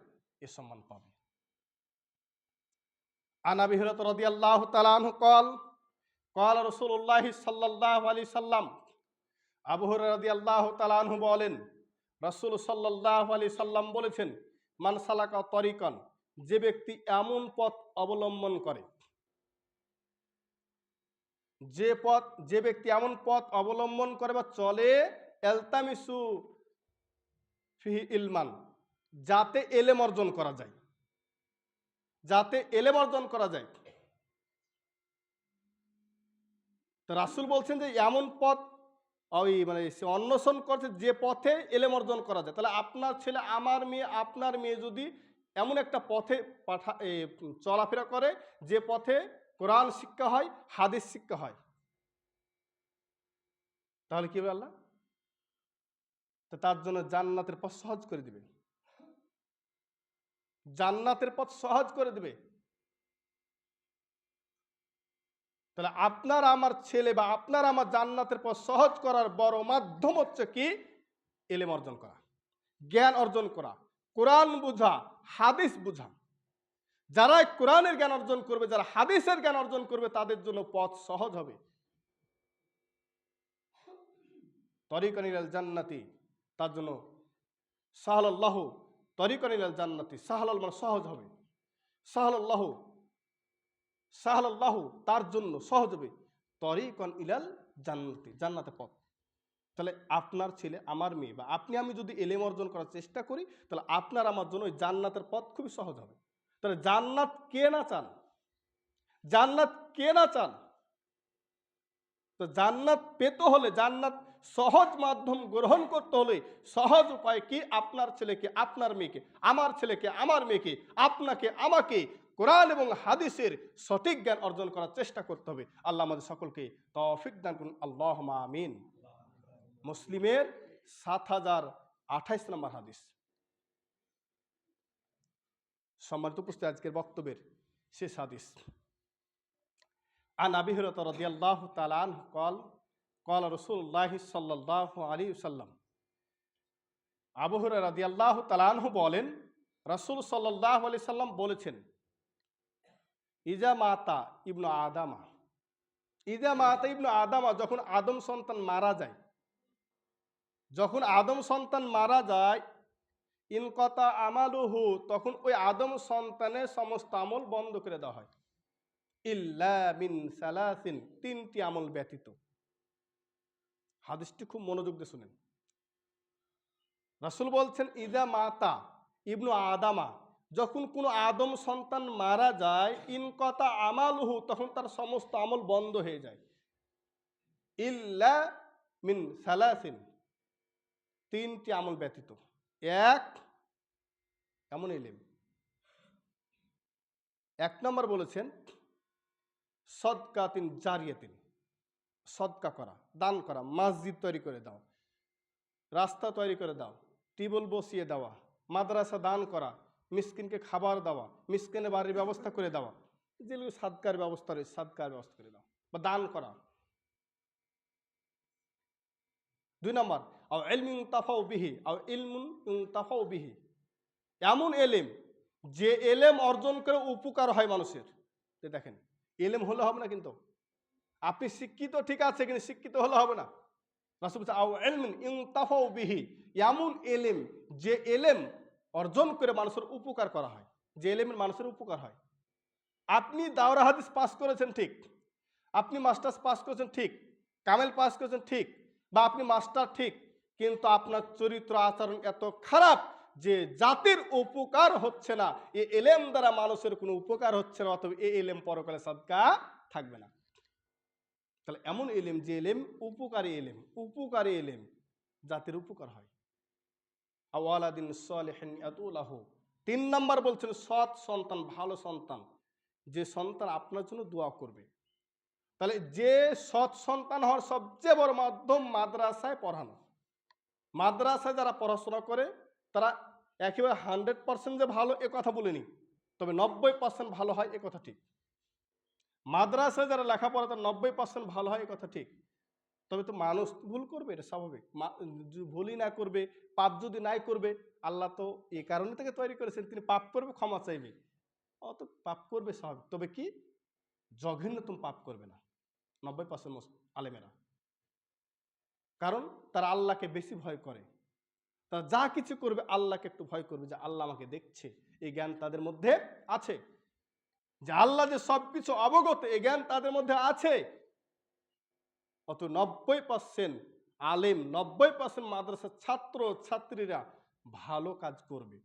এ সম্মান পাবে। আন আবি হুরায়রা রাদিয়াল্লাহু তাআলা আনহু قال قال রাসূলুল্লাহ সাল্লাল্লাহু আলাইহি সাল্লাম, আবু হুরায়রা রাদিয়াল্লাহু তাআলা আনহু বলেন, রাসূল সাল্লাল্লাহু আলাইহি সাল্লাম বলেছেন, মান সালাকা তরিকান, যে ব্যক্তি এমন পথ অবলম্বন করে, যে ব্যক্তি এমন পথ অবলম্বন করে বা চলে, ইলতামিসু ফিহি ইলমান, যাতে ইলম অর্জন করা যায়, যাতে ইলম অর্জন করা যায়। তো রাসূল বলছেন যে এমন পথ সে অন্বেষণ করছে যে পথে ইলম অর্জন করা যায়। তাহলে আপনার ছেলে, আমার মেয়ে, আপনার মেয়ে যদি এমন একটা পথে চলাফেরা করে যে পথে কোরআন শিক্ষা হয়, হাদিস শিক্ষা হয়, তাহলে কি হবে? আল্লাহ তো তার জন্য জান্নাতের পথ সহজ করে দিবে, জান্নাতের পথ সহজ করে দিবে। তাহলে আপনার আমার ছেলে বা আপনার আমার জান্নাতের পথ সহজ করার বড় মাধ্যম হচ্ছে কি? ইলম অর্জন করা, জ্ঞান অর্জন করা, কোরআন বুঝা, হাদিস বুঝা। যারা কোরআনের জ্ঞান অর্জন করবে, যারা হাদিসের জ্ঞান অর্জন করবে, তাদের জন্য পথ সহজ হবে। তরিকান ইলাল জান্নাতি, তার জন্য সাহালাল্লাহু তরিকান ইলাল জান্নাতি, সাহালাল মানে সহজ হবে, সাহালাল্লাহু সাহালাল্লাহু তার জন্য সহজ হবে, তরিকান ইলাল জান্নাতি, জান্নাতের পথ। তাহলে আপনার ছেলে, আমার মেয়ে বা আপনি আমি যদি ইলম অর্জন করার চেষ্টা করি, তাহলে আপনার আমার জন্য ওই জান্নাতের পথ খুবই সহজ হবে। তাহলে জান্নাত কে না চান? জান্নাত কে না চান? তো জান্নাত পেতে হলে, জান্নাত সহজ মাধ্যম গ্রহণ করতে হলে সহজ উপায় কি? আপনার ছেলেকে, আপনার মেয়েকে, আমার ছেলেকে, আমার মেয়েকে, আপনাকে, আমাকে কোরআন এবং হাদিসের সঠিক জ্ঞান অর্জন করার চেষ্টা করতে হবে। আল্লাহ আমাদের সকলকে তৌফিক দান করুন, আল্লাহুম্মা আমিন। মুসলিমের 7028 নম্বর হাদিস। সম্মানিত উপস্থিতি, আজকের বক্তব্যের শেষ হাদিস। আন আবি হুরায়রা রাদিয়াল্লাহু তাআলা আনহু قال قال রাসূলুল্লাহ সাল্লাল্লাহু আলাইহি ওয়াসাল্লাম, আবু হুরায়রা রাদিয়াল্লাহু তাআলা আনহু বলেন, রাসূল সাল্লাল্লাহু আলাইহি সাল্লাম বলেছেন, ইজা মাতা ইবনু আদামা, ইজা মাতা ইবনু আদামা, যখন আদম সন্তান মারা যায়, যখন আদম সন্তান মারা যায়, ইনকাতা আমালুহু, তখন ওই আদম সন্তানের সমস্ত আমল বন্ধ করে দেওয়া হয়, ইল্লা মিন সালাসিন, তিনটি আমল ব্যতীত। হাদিসটি খুব মনোযোগ দিয়ে শুনেন। রাসূল বলছেন, ইদা মাতা ইবনু আদামা, যখন কোনো আদম সন্তান মারা যায়, ইনকাতা আমালুহু, তখন তার সমস্ত আমল বন্ধ হয়ে যায়, ইল্লা মিন সালাসিন, তিনটি আমল ব্যতীত। এক, এমন ইলম। এক নম্বর বলেছেন সদকাতিন জারিয়াতিন, সদকা করা, দান করা, মসজিদ তৈরি করে দাও, রাস্তা তৈরি করে দাও, টিউবওয়েল বসিয়ে দেওয়া, মাদ্রাসা দান করা, মিসকিনকে খাবার দেওয়া, মিসকিনের বাড়ির ব্যবস্থা করে দেওয়া, যেগুলো সাদকার ব্যবস্থা রয়েছে, সাদকার ব্যবস্থা করে দাও বা দান করা। দুই নম্বর, আও ইলমিন তাফাউ বিহি, আও ইলমুন তাফাউ বিহি, এমন এলেম যে এলেম অর্জন করে উপকার হয় মানুষের। দেখেন, এলেম হলে হবে না, কিন্তু আপনি শিক্ষিত ঠিক আছে, কিন্তু শিক্ষিত হলে হবে না। রাসূল বলেছেন, আও ইলমিন ইনতাফাউ বিহি, এমন এলেম যে এলেম অর্জন করে মানুষের উপকার করা হয়, যে এলেমের মানুষের উপকার হয়। আপনি দাওরা হাদিস পাস করেছেন ঠিক, আপনি মাস্টার্স পাস করেছেন ঠিক, কামেল পাস করেছেন ঠিক, বা আপনি মাস্টার ঠিক, কিন্তু আপনার চরিত্র আচরণ এত খারাপ যে জাতির উপকার হচ্ছে না, এই এলেম দ্বারা মানুষের কোনো উপকার হচ্ছে না, অথবা এই এলেম পরকালে সাদকা থাকবে না। তাহলে এমন এলেম যে এলেম উপকারী এলেম, উপকারী এলেম, জাতির উপকার হয়। আওয়ালাদিন সালিহিন ইয়াদুলাহু, 3 নাম্বার বলছেন সৎ সন্তান, ভালো সন্তান, যে সন্তান আপনার জন্য দোয়া করবে। তাহলে যে সৎ সন্তান হওয়ার সবচেয়ে বড় মাধ্যম মাদ্রাসায় পড়ানো। মাদ্রাসায় যারা পড়াশোনা করে তারা একেবারে 100% যে ভালো এ কথা বলিনি, তবে 90% ভালো হয় এ কথা ঠিক। মাদ্রাসায় যারা লেখাপড়া তারা 90% ভালো হয় এ কথা ঠিক। তবে তো মানুষ ভুল করবে, এটা স্বাভাবিক। ভুলই না করবে, পাপ যদি নাই করবে, আল্লাহ তো এই কারণে তাকে তৈরি করেছেন, তিনি পাপ করবে, ক্ষমা চাইবে, অত পাপ করবে স্বাভাবিক। তবে কি জঘন্যতম পাপ করবে না 90% আলেমেরা, কারণ তারা আল্লাহকে বেশি ভয় করে। তারা যা কিছু করবে আল্লাহকে একটু ভয় করবে, যে আল্লাহ আমাকে দেখছে, এই জ্ঞান তাদের মধ্যে আছে। যে আল্লাহ যে সবকিছু অবগত, এই জ্ঞান তাদের মধ্যে আছে। অত 90% আলেম, 90% মাদ্রাসার ছাত্র ছাত্রীরা ভালো কাজ করবে।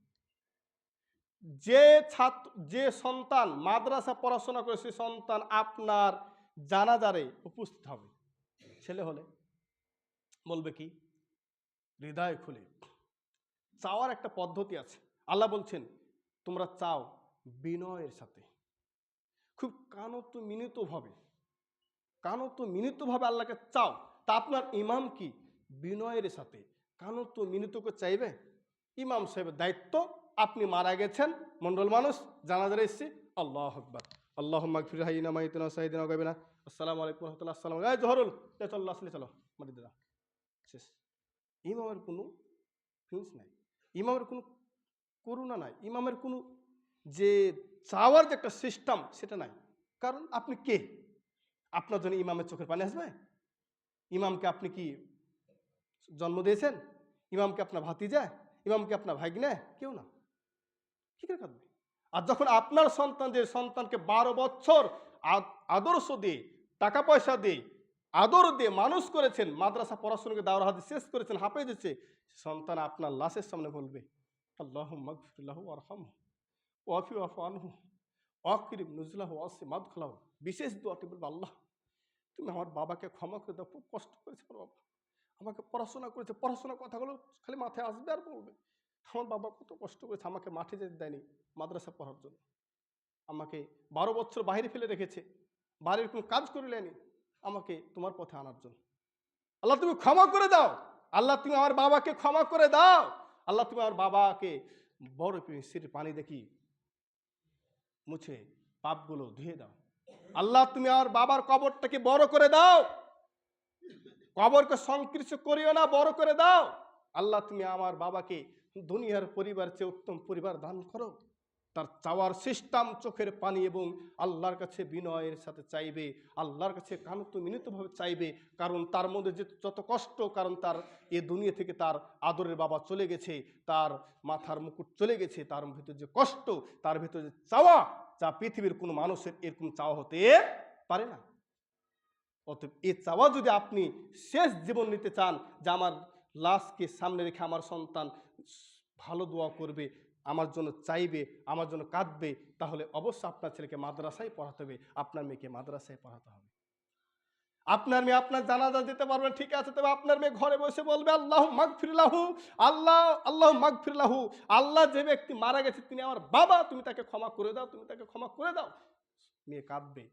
যে সন্তান মাদ্রাসা পড়াশোনা করে, সে সন্তান আপনার জানাজারে উপস্থিত হবে। ছেলে হলে বলবে কি, হৃদয় খুলে চাওয়ার একটা পদ্ধতি আছে। আল্লাহ বলছেন তোমরা চাও বিনয়ের সাথে, খুব কানত মিনিতভাবে আল্লাহকে চাও। তা আপনার ইমাম কি বিনয়ের সাথে কানত মিনিতকে চাইবে? ইমাম সাহেবের দায়িত্ব, আপনি মারা গেছেন, মন্ডল মানুষ, জানাজারে এসেছি, আল্লাহু আকবার, আল্লাহুম্মা গফির হাইয়িনা মাইয়িতিনা সাইয়্যিদিনা ওয়া গায়বিনা, আসসালামু আলাইকুম ওয়া রাহমাতুল্লাহ, আসসালামু আলাইকুম, জহরুল চলো আসলে চলো মাটি দাও, শেষ। ইমামের কোনো ফিলিংস নাই, ইমামের কোনো করুণা নাই, ইমামের কোনো যে চাওয়ার যে একটা সিস্টেম, সেটা নাই। কারণ আপনি কে? আপনার জন্য ইমামের চোখের পানি আসবে? ইমামকে আপনি কি জন্ম দিয়েছেন? ইমামকে আপনার ভাতিজা? ইমামকে আপনার ভাগ্নে? কেউ না, কি করে কাঁদবে? আর যখন আপনার সন্তান, যে সন্তানকে 12 বছর আদর্শ দিয়ে, টাকা পয়সা দিয়ে, আদর দিয়ে মানুষ করেছেন, মাদ্রাসা পড়াশোনাকে দাওরা হাদিস শেষ করেছেন, হাঁপিয়ে দিচ্ছে, সন্তান আপনার লাশের সামনে বলবে আল্লাহুম্মা গফির লাহু ওয়ারহামহু ওয়াফি ওয়াফু আনহু ওয়াকরিম নুজুলাহু ওয়াসি মাদখালাহু। বিশেষ দোয়াটি বলবে, আল্লাহ তুমি আমার বাবাকে ক্ষমা করে দাও, খুব কষ্ট করেছে আমার বাবা, আমাকে পড়াশোনা করেছে, পড়াশোনার কথাগুলো খালি মাথায় আসবে আর বলবে, আমার বাবা কত কষ্ট করেছে, আমাকে মাঠে যেতে দেয়নি মাদ্রাসা পড়ার জন্য, আমাকে 12 বছর বাইরে ফেলে রেখেছে, বাড়ির কোনো কাজ করে নেয়নি, আমাকে তোমার পথে আনার জন্য। আল্লাহ তুমি ক্ষমা করে দাও, আল্লাহ তুমি আমার বাবাকে ক্ষমা করে দাও, আল্লাহ তুমি আমার বাবাকে বড় সির পানি দেখি মুছে পাপগুলো ধুয়ে দাও, আল্লাহ তুমি আমার বাবার কবরটাকে বড় করে দাও, কবরকে সংকীর্ণ করিও না, বড় করে দাও, আল্লাহ তুমি আমার বাবাকে দুনিয়ার পরিবার চেয়ে উত্তম পরিবার দান করো। তার চাওয়ার সিস্টেম চোখের পানি এবং আল্লাহর কাছে বিনয়ের সাথে চাইবে, আল্লাহর কাছে কানত মিনিতভাবে চাইবে, কারণ তার মধ্যে যে যত কষ্ট, কারণ তার এ দুনিয়া থেকে তার আদরের বাবা চলে গেছে, তার মাথার মুকুট চলে গেছে, তার ভিতরে যে কষ্ট, তার ভিতরে যে চাওয়া, যা পৃথিবীর কোনো মানুষের এরকম চাওয়া হতে পারে না। অতএব এই চাওয়া যদি আপনি শেষ জীবন নিতে চান, যে আমার লাশকে সামনে রেখে আমার সন্তান ভালো দোয়া করবে, আমার জন্য চাইবে, আমার জন্য কাঁদবে, তাহলে অবশ্যই আপনার ছেলেকে মাদ্রাসায় পড়াতে হবে, আপনার মেয়েকে মাদ্রাসায় পড়াতে হবে। আপনার মেয়ে আপনার জানাজা দিতে পারবেন, ঠিক আছে, তবে আপনার মেয়ে ঘরে বসে বলবে আল্লাহ মাগফির লাহু, আল্লাহ মাগফির লাহু, আল্লাহ যে ব্যক্তি মারা গেছে তিনি আমার বাবা, তুমি তাকে ক্ষমা করে দাও, তুমি তাকে ক্ষমা করে দাও। মেয়ে কাঁদবে।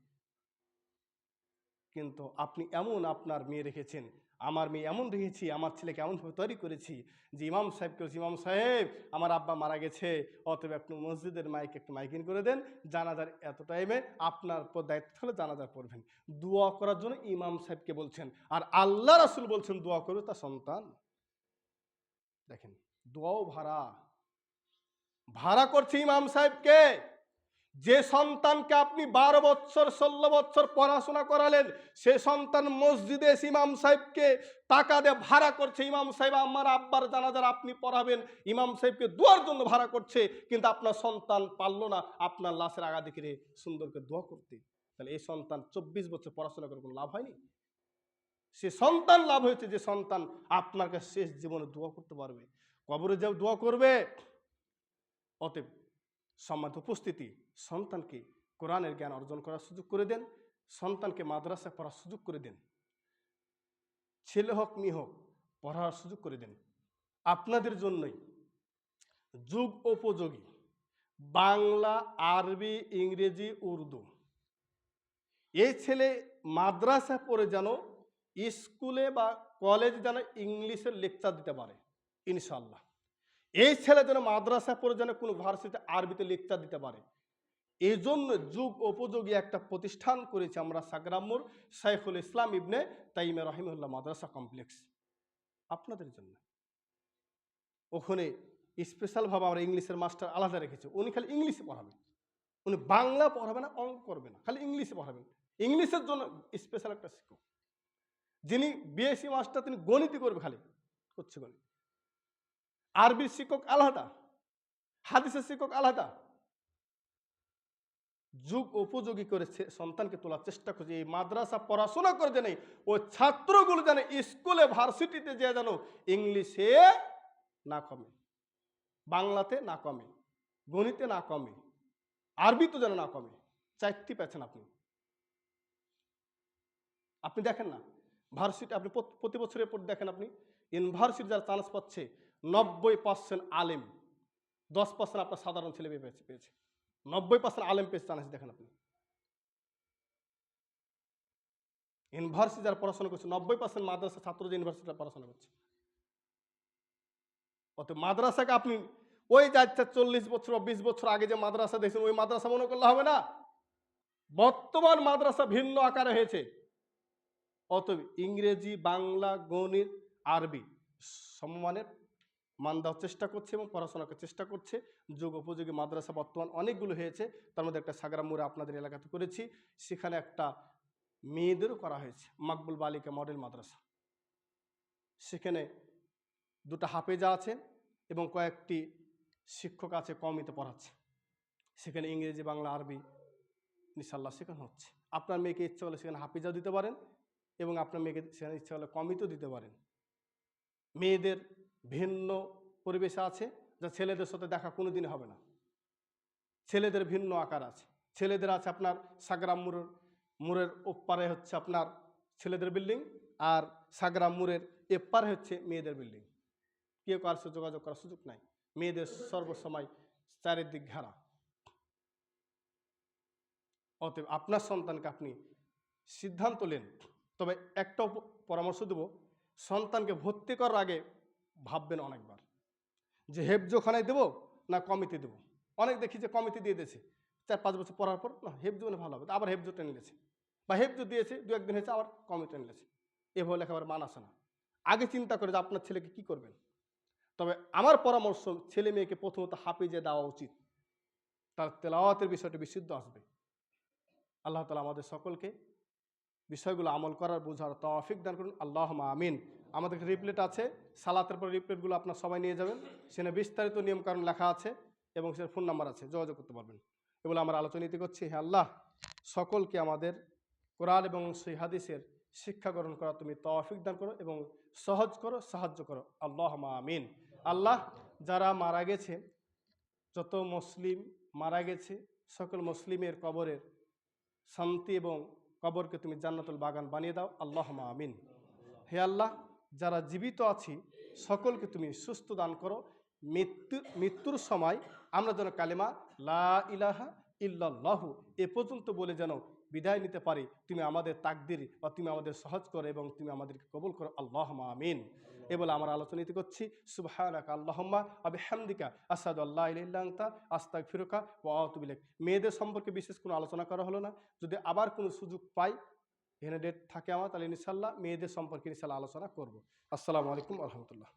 কিন্তু আপনি এমন আপনার মেয়ে রেখেছেন, আমার মেয়ে এমন রেখেছি, আমার ছেলেকে এমনভাবে তৈরি করেছি যে ইমাম সাহেবকে, ইমাম সাহেব আমার আব্বা মারা গেছে, অতএব একটু মসজিদের মাইকে একটু মাইকিং করে দেন, জানাজার এত টাইমে আপনার দায়িত্ব হলে জানাজা পড়বেন, দোয়া করার জন্য ইমাম সাহেবকে বলছেন। আর আল্লাহ রাসূল বলছেন দোয়া করবে তার সন্তান। দেখেন, দোয়াও ভাড়া করছে ইমাম সাহেবকে। যে সন্তানকে আপনি 12 বছর 16 বছর পড়াশোনা করালেন, সে সন্তান মসজিদে ইমাম সাহেবকে টাকা দিয়ে ভাড়া করছে, ইমাম সাহেব আমার আব্বার জানাজার আপনি পড়াবেন, ইমাম সাহেবকে দোয়ার জন্য ভাড়া করছে, কিন্তু আপনার সন্তান পারলো না আপনার লাশের আগা দেখে সুন্দর করে দোয়া করতে। তাহলে এই সন্তান 24 বছর পড়াশোনা করে কোনো লাভ হয়নি। সে সন্তান লাভ হয়েছে যে সন্তান আপনার কাছে শেষ জীবনে দোয়া করতে পারবে, কবরে যাও দোয়া করবে। অতএব সম্মানিত উপস্থিতি, সন্তানকে কোরআনের জ্ঞান অর্জন করার সুযোগ করে দেন, সন্তানকে মাদ্রাসা পড়ার সুযোগ করে দেন, ছেলে হোক মেয়ে হোক পড়ার সুযোগ করে দেন। আপনাদের জন্যই যুগ উপযোগী বাংলা, আরবি, ইংরেজি, উর্দু, এই ছেলে মাদ্রাসা পড়ে যেন স্কুলে বা কলেজে যেন ইংলিশের লেকচার দিতে পারে ইনশাআল্লাহ। এই ছেলে যেন মাদ্রাসা পড়ে যেন কোনো ভার্সিটিতে আরবিতে লেকচার দিতে পারে, এই জন্য যুগ উপযোগী একটা প্রতিষ্ঠান করেছি আমরা সাগরামুর শাইখুল ইসলাম ইবনে তাইমিয়া রাহিমাহুল্লাহ মাদ্রাসা কমপ্লেক্স আপনাদের জন্য। ওখানে স্পেশালভাবে আমরা ইংলিশের মাস্টার আলাদা রেখেছি, উনি খালি ইংলিশে পড়াবেন, উনি বাংলা পড়াবে না, অঙ্ক করবে না, খালি ইংলিশে পড়াবেন। ইংলিশের জন্য স্পেশাল একটা শিক্ষক, যিনি বিএসসি মাস্টার, তিনি গণিতই করবে, খালি করছে গণিত। আরবির শিক্ষক আলাদা, হাদিসের শিক্ষক আলাদা। যুগ উপযোগী করে সন্তানকে তোলার চেষ্টা করছে। এই মাদ্রাসা পড়াশোনা করে জানে ওই ছাত্রগুলো জানে স্কুলে ভার্সিটিতে যে যেন ইংলিশে না কমে, বাংলাতে না কমে, গণিতে না কমে, আরবি তো যেন না কমে। চারটি পেয়েছেন আপনি। আপনি দেখেন না ভার্সিটি, আপনি প্রতি বছর রিপোর্ট দেখেন, আপনি ইউনিভার্সিটি যারা চান্স পাচ্ছে 90% আলেম, 10% আপনার সাধারণ ছেলে পেয়েছে। 90% আলেম পেয়েছে চান্স দেখেন আপনি। ইউনিভার্সিটি যারা পড়াশোনা করছে 90% মাদ্রাসা ছাত্র যে ইউনিভার্সিটি পড়াশোনা করছে। অত মাদ্রাসাকে আপনি ওই যাচ্ছে 40 বছর বা 20 বছর আগে যে মাদ্রাসা দেখছেন ওই মাদ্রাসা মনে করলে হবে না। বর্তমান মাদ্রাসা ভিন্ন আকারে হয়েছে। অতএব ইংরেজি, বাংলা, গণিত, আরবি সমমানের মান দেওয়ার চেষ্টা করছে এবং পড়াশোনাকে চেষ্টা করছে। যুগ উপযোগী মাদ্রাসা বর্তমান অনেকগুলো হয়েছে, তার মধ্যে একটা সাগরামুরে আপনাদের এলাকাতে করেছি। সেখানে একটা মেয়েদেরও করা হয়েছে, মাকবুল বালিকা মডেল মাদ্রাসা। সেখানে 2টা হাফেজা আছে এবং কয়েকটি শিক্ষক আছে, কওমিতে পড়াচ্ছে। সেখানে ইংরেজি, বাংলা, আরবি ইনশাআল্লাহ শেখানো হচ্ছে। আপনার মেয়েকে ইচ্ছা হলে সেখানে হাফেজাও দিতে পারেন এবং আপনার মেয়েকে সেখানে ইচ্ছা হলে কওমিতেও দিতে পারেন। মেয়েদের ভিন্ন পরিবেশে আছে, যা ছেলেদের সাথে দেখা কোনোদিন হবে না। ছেলেদের ভিন্ন আকার আছে। ছেলেদের আছে আপনার সাগরাম মোড়ের ওপারে হচ্ছে আপনার ছেলেদের বিল্ডিং, আর সাগরাম মোড়ের এপারে হচ্ছে মেয়েদের বিল্ডিং। কেউ কার সাথে যোগাযোগ করার সুযোগ নাই। মেয়েদের সর্বসময় চারিদিক ঘেরা। অতএব আপনার সন্তানকে আপনি সিদ্ধান্ত নেন। তবে একটা পরামর্শ দেব, সন্তানকে ভর্তি করার আগে ভাববেন অনেকবার যে হেফজোখানায় দেবো না কমিটি দেবো। অনেক দেখি যে কমিটি দিয়ে দিয়েছে, 4-5 বছর পড়ার পর না হেফজো মানে ভালো হবে, আবার হেফজো টেনে নিয়েছে, বা হেফজো দিয়েছে 2-1 দিন হয়েছে আবার কমিটি টেনে নিয়েছে। এভাবে লেখাবার মান আসে না। আগে চিন্তা করে যে আপনার ছেলেকে কি করবেন। তবে আমার পরামর্শ, ছেলে মেয়েকে প্রথমত হাফিজে দেওয়া উচিত, তার তেলাওয়াতের বিষয়টি বিশুদ্ধ আসবে। আল্লাহ তাআলা আমাদের সকলকে বিষয়গুলো আমল করার, বোঝার তৌফিক দান করুন। আল্লাহুম্মা আমিন। আমাদের রিপ্লেট আছে, সালাতের পর রিপ্লেটগুলো আপনার সবাই নিয়ে যাবেন। সেখানে বিস্তারিত নিয়মকানুন লেখা আছে এবং সেখানে ফোন নাম্বার আছে, যোগাযোগ করতে পারবেন। এগুলো আমরা আলোচনা নীতি করছি। হ্যাঁ আল্লাহ, সকলকে আমাদের কোরআন এবং সহিহ হাদিসের শিক্ষা গ্রহণ করা তুমি তৌফিক দান করো এবং সহজ করো, সাহায্য করো। আল্লাহুম্মা আমিন। আল্লাহ, যারা মারা গেছে, যত মুসলিম মারা গেছে, সকল মুসলিমের কবরের শান্তি এবং কবরকে তুমি জান্নাতুল বাগান বানিয়ে দাও। আল্লাহুম্মা আমিন। হে আল্লাহ, যারা জীবিত আছি সকলকে তুমি সুস্থ দান করো। মৃত্যুর সময় আমরা যেন কালেমা লা ইলাহা ইল্লাল্লাহু এ পর্যন্ত বলে যেন বিদায় নিতে পারি। তুমি আমাদের তাকদির বা তুমি আমাদের সহজ করো এবং তুমি আমাদেরকে কবুল করো। আল্লাহুম্মা আমিন। এ বলে আমরা আলোচনা করছি। সুবহানাকা আল্লাহুম্মা ওয়া বিহামদিকা আশহাদু আল্লা ইলাহা ইল্লা আনতা আস্তাগফিরুকা ওয়া আতুবু ইলাইক। মেয়েদের সম্পর্কে বিশেষ কোনো আলোচনা করা হলো না। যদি আবার কোনো সুযোগ পাই, এখানে ডেট থাকে আমার, তাহলে ইনশাআল্লাহ মেয়েদের সম্পর্কে ইনশাআল্লাহ আলোচনা করব। আসসালামু আলাইকুম ওয়া রাহমাতুল্লাহ।